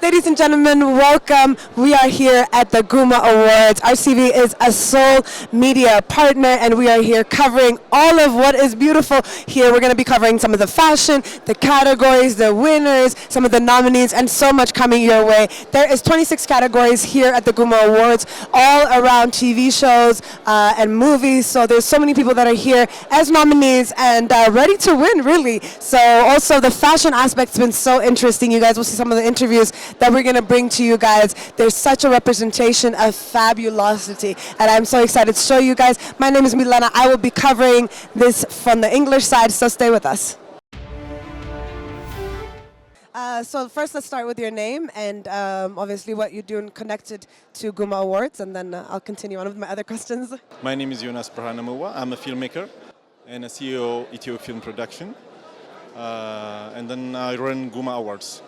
Ladies and gentlemen, welcome. We are here at the Gumma Awards. RCV is a sole media partner, and we are here covering all of what is beautiful here. We're going to be covering some of the fashion, the categories, the winners, some of the nominees, and so much coming your way. There is 26 categories here at the Gumma Awards, all around TV shows and movies. So there's so many people that are here as nominees and ready to win, really. So also the fashion aspect's been so interesting. You guys will see some of the interviews that we're going to bring to you guys. There's such a representation of fabulosity, and I'm so excited to show you guys. My name is Milena. I will be covering this from the English side, so stay with us. So first, let's start with your name and obviously what you're doing connected to Gumma Awards, and then I'll continue on with my other questions. My name is Jonas Brahanamuwa. I'm a filmmaker and a CEO of Ethiopian production, and then I run Gumma Awards.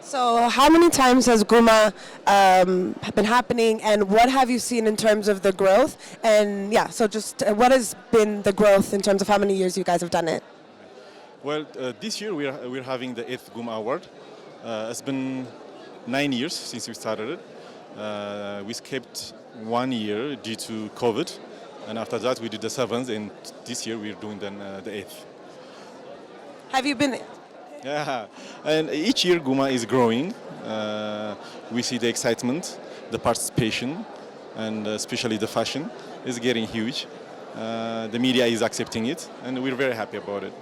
So how many times has Gumma been happening, and what have you seen in terms of the growth? And yeah, so just what has been the growth in terms of how many years you guys have done it? Well, this year we're having the 8th Gumma Award. It's been 9 years since we started it. We skipped 1 year due to COVID, and after that we did the 7th, and this year we're doing the 8th. Have you been... Yeah, and each year Gumma is growing. We see the excitement, the participation, and especially the fashion is getting huge. The media is accepting it, and we're very happy about it.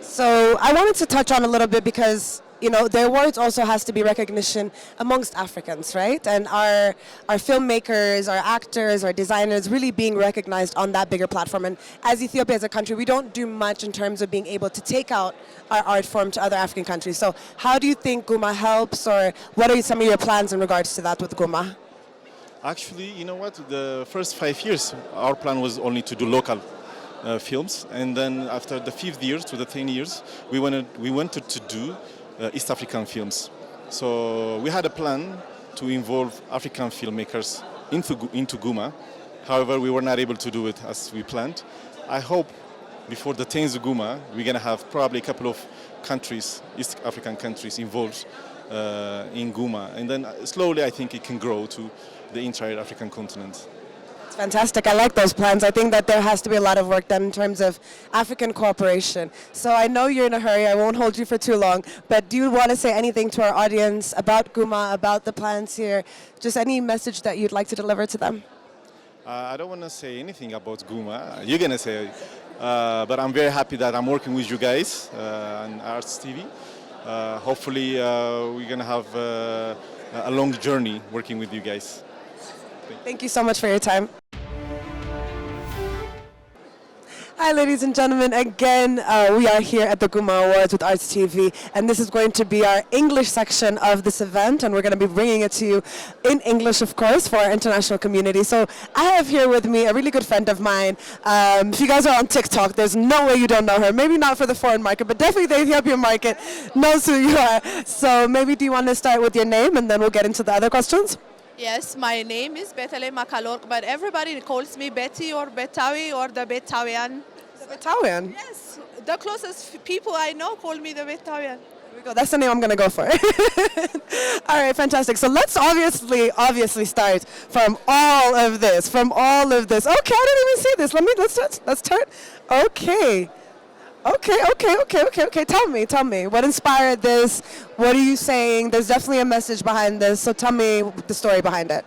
So I wanted to touch on a little bit because, you know, the awards also has to be recognition amongst Africans, right? And our filmmakers, our actors, our designers really being recognized on that bigger platform. And as Ethiopia as a country, we don't do much in terms of being able to take out our art form to other African countries. So how do you think Gumma helps, or what are some of your plans in regards to that with Gumma? Actually, you know what? The first 5 years, our plan was only to do local films, and then after the 5th year to the 10 years, we wanted to do East African films. So we had a plan to involve African filmmakers into Gumma. However, we were not able to do it as we planned. I hope before the 10th Gumma, we're going to have probably a couple of countries, East African countries, involved in Gumma. And then slowly, I think it can grow to the entire African continent. Fantastic. I like those plans. I think that there has to be a lot of work done in terms of African cooperation. So I know you're in a hurry. I won't hold you for too long. But do you want to say anything to our audience about Gumma, about the plans here? Just any message that you'd like to deliver to them? I don't want to say anything about Gumma. You're going to say, but I'm very happy that I'm working with you guys on Arts TV. Hopefully, we're going to have a long journey working with you guys. Thank you so much for your time. Hi, ladies and gentlemen. Again, we are here at the Gumma Awards with Arts TV, and this is going to be our English section of this event, and we're going to be bringing it to you in English, of course, for our international community. So I have here with me a really good friend of mine. If you guys are on TikTok, there's no way you don't know her. Maybe not for the foreign market, but definitely the Ethiopian market knows who you are. So maybe do you want to start with your name, and then we'll get into the other questions? Yes, my name is Betele Makalork, but everybody calls me Betty or Betawi or the Betawian. The Betawian? Yes, the closest people I know call me the Betawian. There we go. That's the name I'm going to go for. All right, fantastic. So let's obviously start from all of this. Okay, I didn't even see this. Let's start. Okay. Okay. Tell me. What inspired this? What are you saying? There's definitely a message behind this. So tell me the story behind it.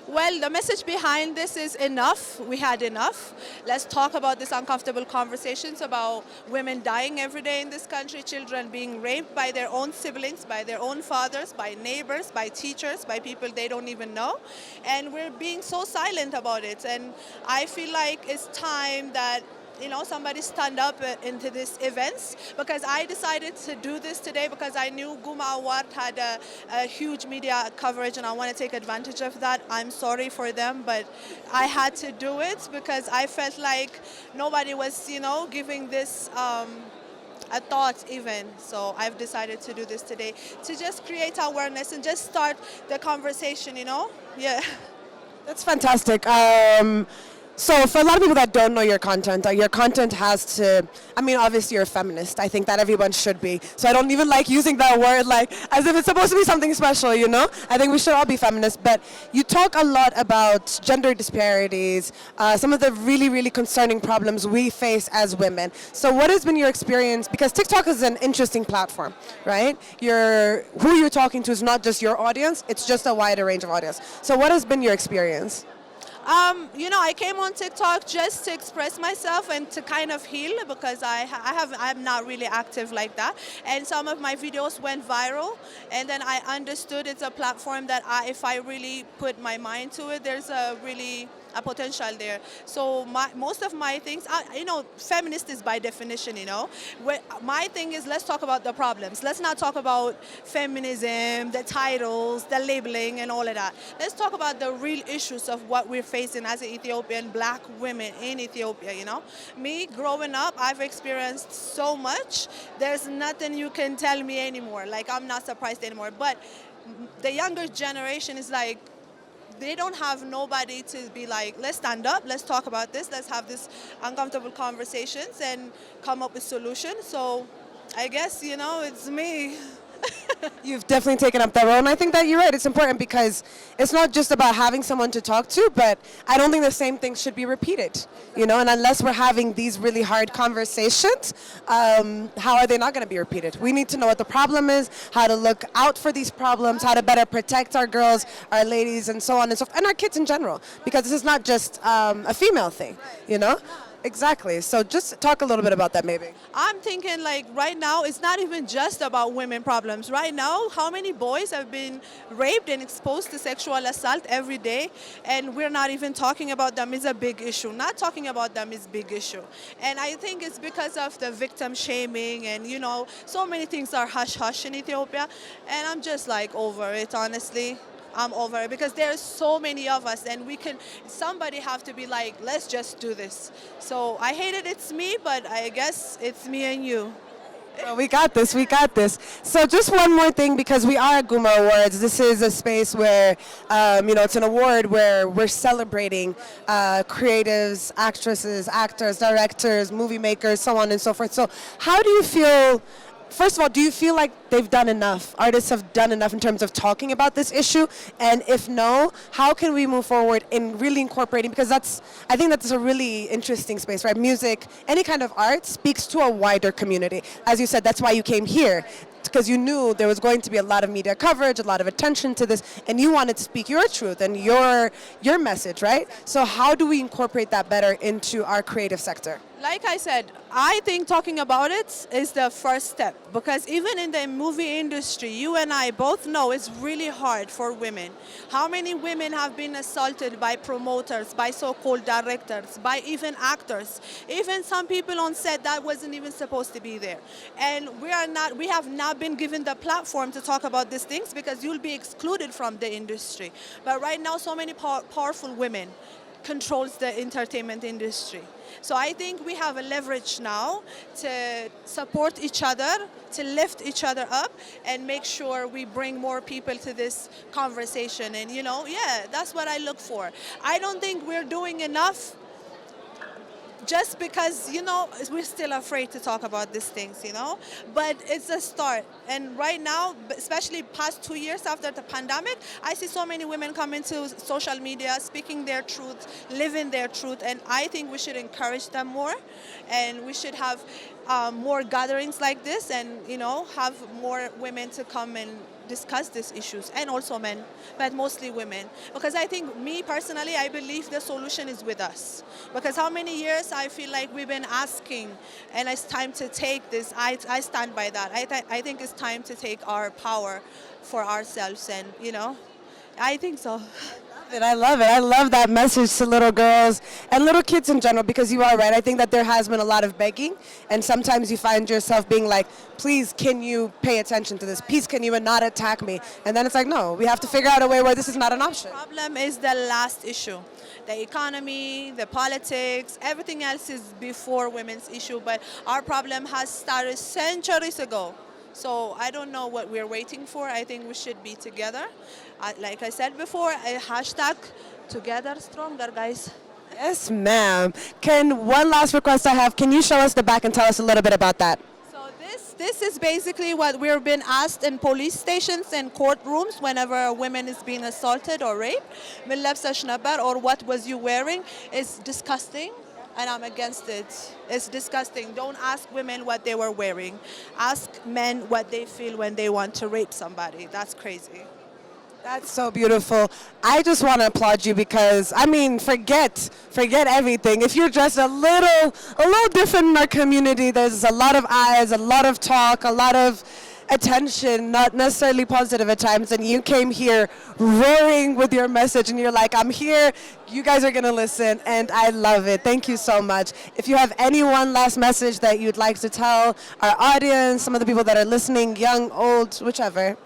Well, the message behind this is enough. We had enough. Let's talk about these uncomfortable conversations about women dying every day in this country, children being raped by their own siblings, by their own fathers, by neighbors, by teachers, by people they don't even know. And we're being so silent about it. And I feel like it's time that somebody stand up into these events, because I decided to do this today because I knew Gumma Award had a huge media coverage, and I want to take advantage of that. I'm sorry for them, but I had to do it because I felt like nobody was, giving this a thought even. So I've decided to do this today to just create awareness and just start the conversation, Yeah. That's fantastic. So for a lot of people that don't know your content has to, I mean, obviously you're a feminist. I think that everyone should be. So I don't even like using that word like as if it's supposed to be something special, you know? I think we should all be feminists. But you talk a lot about gender disparities, some of the really, really concerning problems we face as women. So what has been your experience? Because TikTok is an interesting platform, right? Who you're talking to is not just your audience, it's just a wider range of audience. So what has been your experience? I came on TikTok just to express myself and to kind of heal because I'm not really active like that. And some of my videos went viral, and then I understood it's a platform that if I really put my mind to it, there's a potential there. So most of my things, feminist is by definition, my thing is let's talk about the problems. Let's not talk about feminism, the titles, the labeling and all of that. Let's talk about the real issues of what we're facing as Ethiopian black women in Ethiopia, Me growing up, I've experienced so much. There's nothing you can tell me anymore. Like, I'm not surprised anymore. But the younger generation is like, they don't have nobody to be like, let's stand up, let's talk about this, let's have this uncomfortable conversations and come up with solutions. So I guess, it's me. You've definitely taken up that role, and I think that you're right. It's important because it's not just about having someone to talk to, but I don't think the same thing should be repeated, And unless we're having these really hard conversations, how are they not going to be repeated? We need to know what the problem is, how to look out for these problems, how to better protect our girls, our ladies, and so on and so forth, and our kids in general, because this is not just a female thing, Exactly. So just talk a little bit about that maybe. I'm thinking like right now, it's not even just about women problems. Right now, how many boys have been raped and exposed to sexual assault every day, and we're not even talking about them is a big issue. Not talking about them is big issue. And I think it's because of the victim shaming and, so many things are hush-hush in Ethiopia. And I'm just like over it, honestly. I'm over it because there's so many of us and somebody have to be like, let's just do this. So I hate it, it's me, but I guess it's me and you. Well, we got this. So just one more thing, because we are at Gumma Awards. This is a space where, it's an award where we're celebrating creatives, actresses, actors, directors, movie makers, so on and so forth. So how do you feel? First of all, do you feel like they've done enough? Artists have done enough in terms of talking about this issue? And if no, how can we move forward in really incorporating, because I think that's a really interesting space, right? Music, any kind of art speaks to a wider community. As you said, that's why you came here, because you knew there was going to be a lot of media coverage, a lot of attention to this, and you wanted to speak your truth and your message, right? So how do we incorporate that better into our creative sector? Like I said, I think talking about it is the first step, because even in the movie industry, you and I both know it's really hard for women. How many women have been assaulted by promoters, by so-called directors, by even actors, even some people on set that wasn't even supposed to be there. And we have not been given the platform to talk about these things because you'll be excluded from the industry. But right now, so many powerful women controls the entertainment industry. So I think we have a leverage now to support each other, to lift each other up, and make sure we bring more people to this conversation. And, that's what I look for. I don't think we're doing enough just because, we're still afraid to talk about these things, But it's a start. And right now, especially past 2 years after the pandemic, I see so many women come into social media, speaking their truth, living their truth. And I think we should encourage them more. And we should have more gatherings like this and, have more women to come and discuss these issues, and also men, but mostly women. Because I think, me personally, I believe the solution is with us. Because how many years I feel like we've been asking, and it's time to take this. I stand by that. I think it's time to take our power for ourselves, and, I think so. I love it. I love that message to little girls and little kids in general, because you are right. I think that there has been a lot of begging, and sometimes you find yourself being like, please, can you pay attention to this? Please, can you not attack me? And then it's like, no, we have to figure out a way where this is not an option. The problem is the last issue. The economy, the politics, everything else is before women's issue, but our problem has started centuries ago. So I don't know what we're waiting for. I think we should be together. Like I said before, a hashtag together stronger, guys. Yes, ma'am. One last request I have, can you show us the back and tell us a little bit about that? So this is basically what we've been asked in police stations and courtrooms whenever a woman is being assaulted or raped. من لبسش نبر, or what was you wearing, is disgusting, and I'm against it. It's disgusting. Don't ask women what they were wearing. Ask men what they feel when they want to rape somebody. That's crazy. That's so beautiful. I just want to applaud you because, I mean, forget everything. If you're dressed a little different in our community, there's a lot of eyes, a lot of talk, a lot of attention, not necessarily positive at times, and you came here roaring with your message, and you're like, I'm here, you guys are going to listen, and I love it. Thank you so much. If you have any one last message that you'd like to tell our audience, some of the people that are listening, young, old, whichever.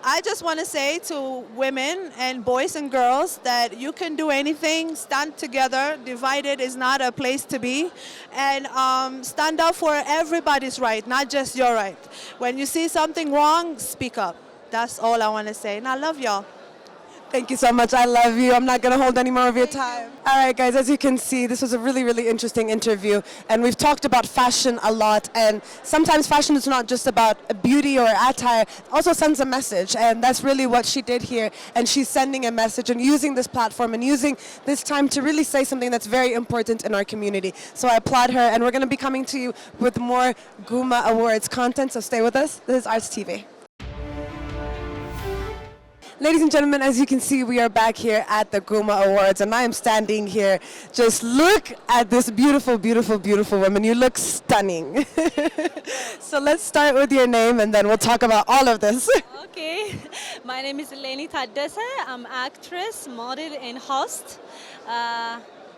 I just want to say to women and boys and girls that you can do anything, stand together, divided is not a place to be, and stand up for everybody's right, not just your right. When you see something wrong, speak up. That's all I want to say, and I love y'all. Thank you so much. I love you. I'm not going to hold any more of your time. All right, guys, as you can see, this was a really, really interesting interview. And we've talked about fashion a lot. And sometimes fashion is not just about beauty or attire. It also sends a message. And that's really what she did here. And she's sending a message and using this platform and using this time to really say something that's very important in our community. So I applaud her. And we're going to be coming to you with more Gumma Awards content. So stay with us. This is Arts TV. Ladies and gentlemen, as you can see, we are back here at the Gumma Awards, and I am standing here. Just look at this beautiful, beautiful, beautiful woman. You look stunning. So let's start with your name, and then we'll talk about all of this. Okay, my name is Eleni Taddese. I'm actress, model, and host.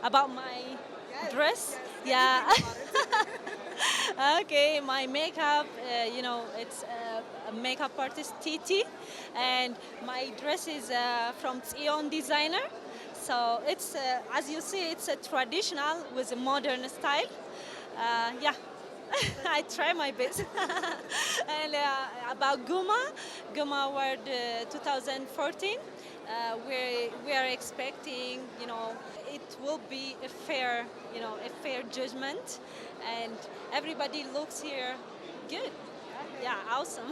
About my dress, yeah. Okay, my makeup, it's a makeup artist Titi, and my dress is from Tion designer. So it's, as you see, it's a traditional with a modern style. Yeah, I try my best. And about Gumma Award 2014, we are expecting, it will be a fair judgment, and everybody looks here good. Yeah, awesome.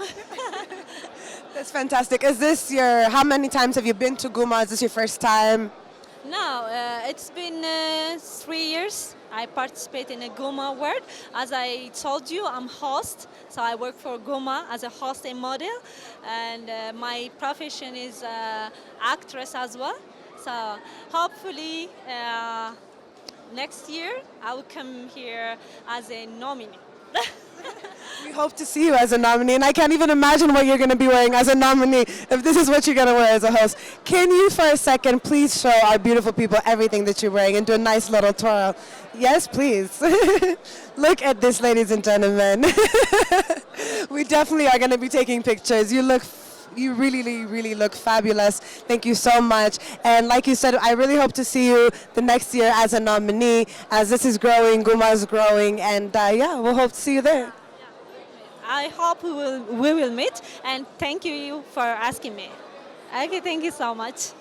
That's fantastic. Is this how many times have you been to Gumma? Is this your first time? No, it's been 3 years. I participate in a Gumma Award. As I told you, I'm host, so I work for Gumma as a host and model, and my profession is actress as well. So hopefully next year I will come here as a nominee. We hope to see you as a nominee, and I can't even imagine what you're going to be wearing as a nominee if this is what you're going to wear as a host. Can you, for a second, please show our beautiful people everything that you're wearing and do a nice little twirl? Yes, please. Look at this, ladies and gentlemen. We definitely are going to be taking pictures. You really, really look fabulous. Thank you so much. And like you said, I really hope to see you the next year as a nominee, as this is growing, Gumma is growing, and yeah, we'll hope to see you there. I hope we will meet, and thank you for asking me. Okay, thank you so much.